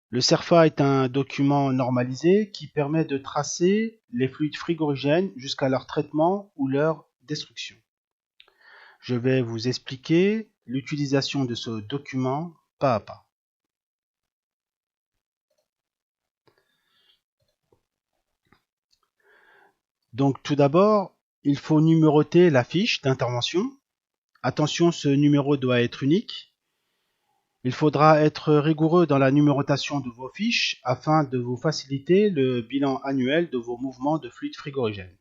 Le CERFA est un document normalisé qui permet de tracer les fluides frigorigènes jusqu'à leur traitement ou leur destruction. Je vais vous expliquer l'utilisation de ce document pas à pas. Donc tout d'abord, il faut numéroter la fiche d'intervention. Attention, ce numéro doit être unique. Il faudra être rigoureux dans la numérotation de vos fiches afin de vous faciliter le bilan annuel de vos mouvements de fluide frigorigène.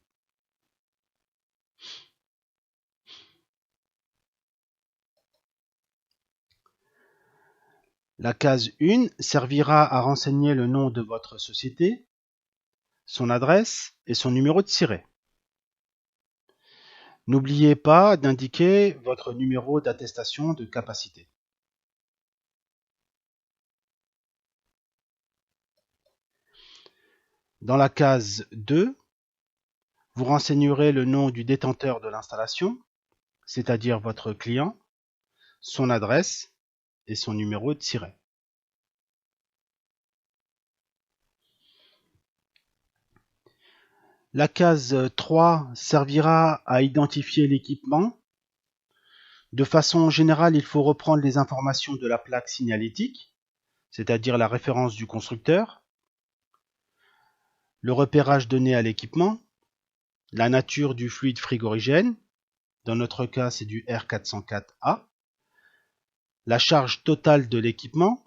La case 1 servira à renseigner le nom de votre société, son adresse et son numéro de siret. N'oubliez pas d'indiquer votre numéro d'attestation de capacité. Dans la case 2, vous renseignerez le nom du détenteur de l'installation, c'est-à-dire votre client, son adresse et son numéro de siret. La case 3 servira à identifier l'équipement. De façon générale, il faut reprendre les informations de la plaque signalétique, c'est-à-dire la référence du constructeur, le repérage donné à l'équipement, la nature du fluide frigorigène, dans notre cas c'est du R404A, la charge totale de l'équipement,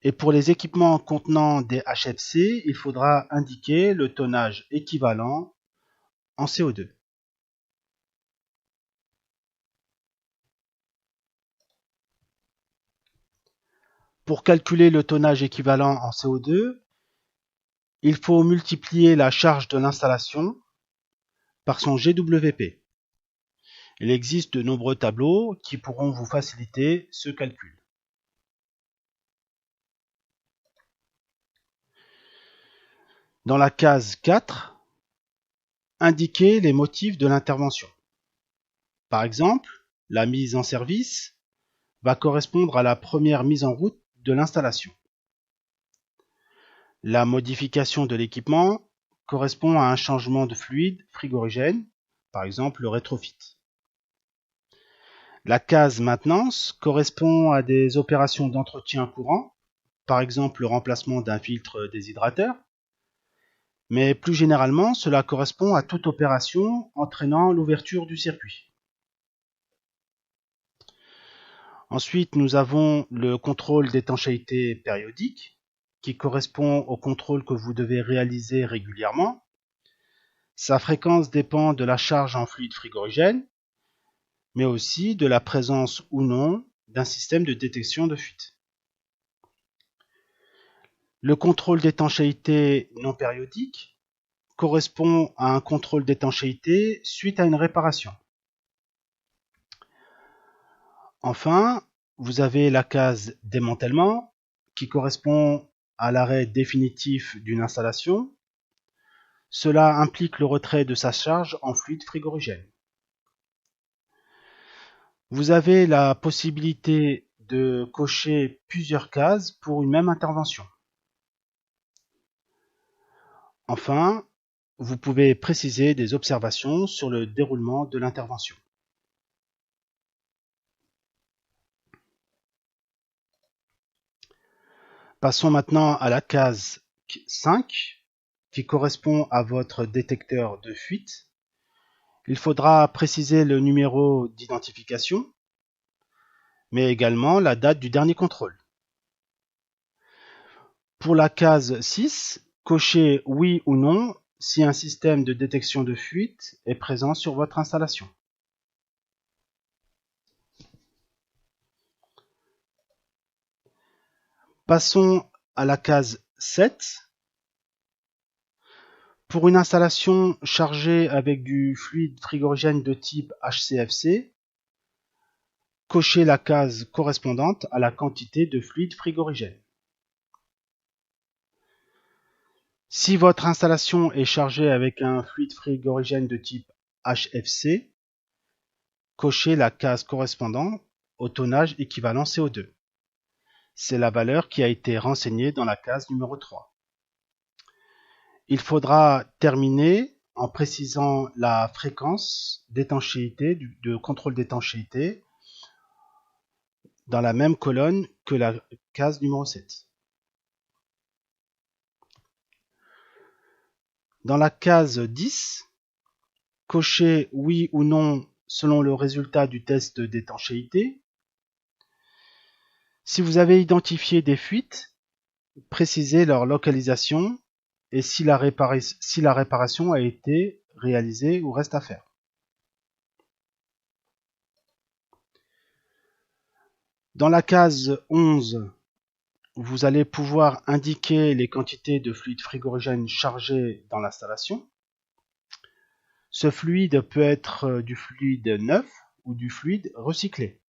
et pour les équipements contenant des HFC, il faudra indiquer le tonnage équivalent en CO2. Pour calculer le tonnage équivalent en CO2, il faut multiplier la charge de l'installation par son GWP. Il existe de nombreux tableaux qui pourront vous faciliter ce calcul. Dans la case 4, indiquez les motifs de l'intervention. Par exemple, la mise en service va correspondre à la première mise en route de l'installation. La modification de l'équipement correspond à un changement de fluide frigorigène, par exemple le rétrofit. La case maintenance correspond à des opérations d'entretien courant, par exemple le remplacement d'un filtre déshydrateur, mais plus généralement, cela correspond à toute opération entraînant l'ouverture du circuit. Ensuite, nous avons le contrôle d'étanchéité périodique, qui correspond au contrôle que vous devez réaliser régulièrement. Sa fréquence dépend de la charge en fluide frigorigène, mais aussi de la présence ou non d'un système de détection de fuite. Le contrôle d'étanchéité non périodique correspond à un contrôle d'étanchéité suite à une réparation. Enfin, vous avez la case démantèlement qui correspond à l'arrêt définitif d'une installation. Cela implique le retrait de sa charge en fluide frigorigène. Vous avez la possibilité de cocher plusieurs cases pour une même intervention. Enfin, vous pouvez préciser des observations sur le déroulement de l'intervention. Passons maintenant à la case 5 qui correspond à votre détecteur de fuite. Il faudra préciser le numéro d'identification, mais également la date du dernier contrôle. Pour la case 6, cochez oui ou non si un système de détection de fuite est présent sur votre installation. Passons à la case 7. Pour une installation chargée avec du fluide frigorigène de type HCFC, cochez la case correspondante à la quantité de fluide frigorigène. Si votre installation est chargée avec un fluide frigorigène de type HFC, cochez la case correspondant au tonnage équivalent CO2. c'est la valeur qui a été renseignée dans la case numéro 3. Il faudra terminer en précisant la fréquence d'étanchéité, de contrôle d'étanchéité, dans la même colonne que la case numéro 7. Dans la case 10, cochez oui ou non selon le résultat du test d'étanchéité. Si vous avez identifié des fuites, précisez leur localisation et si la réparation a été réalisée ou reste à faire. Dans la case 11, vous allez pouvoir indiquer les quantités de fluide frigorigène chargé dans l'installation. Ce fluide peut être du fluide neuf ou du fluide recyclé.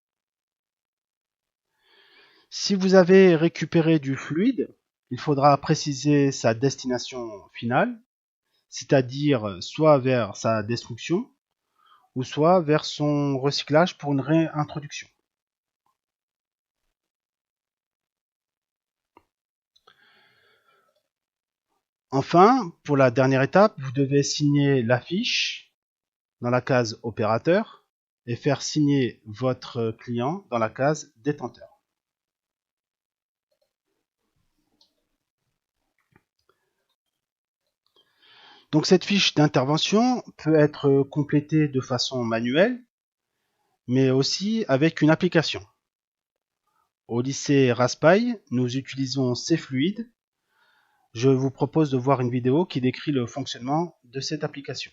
Si vous avez récupéré du fluide, il faudra préciser sa destination finale, c'est-à-dire soit vers sa destruction ou soit vers son recyclage pour une réintroduction. Enfin, pour la dernière étape, vous devez signer la fiche dans la case opérateur et faire signer votre client dans la case détenteur. Donc cette fiche d'intervention peut être complétée de façon manuelle, mais aussi avec une application. Au lycée Raspail, nous utilisons C-Fluid. Je vous propose de voir une vidéo qui décrit le fonctionnement de cette application.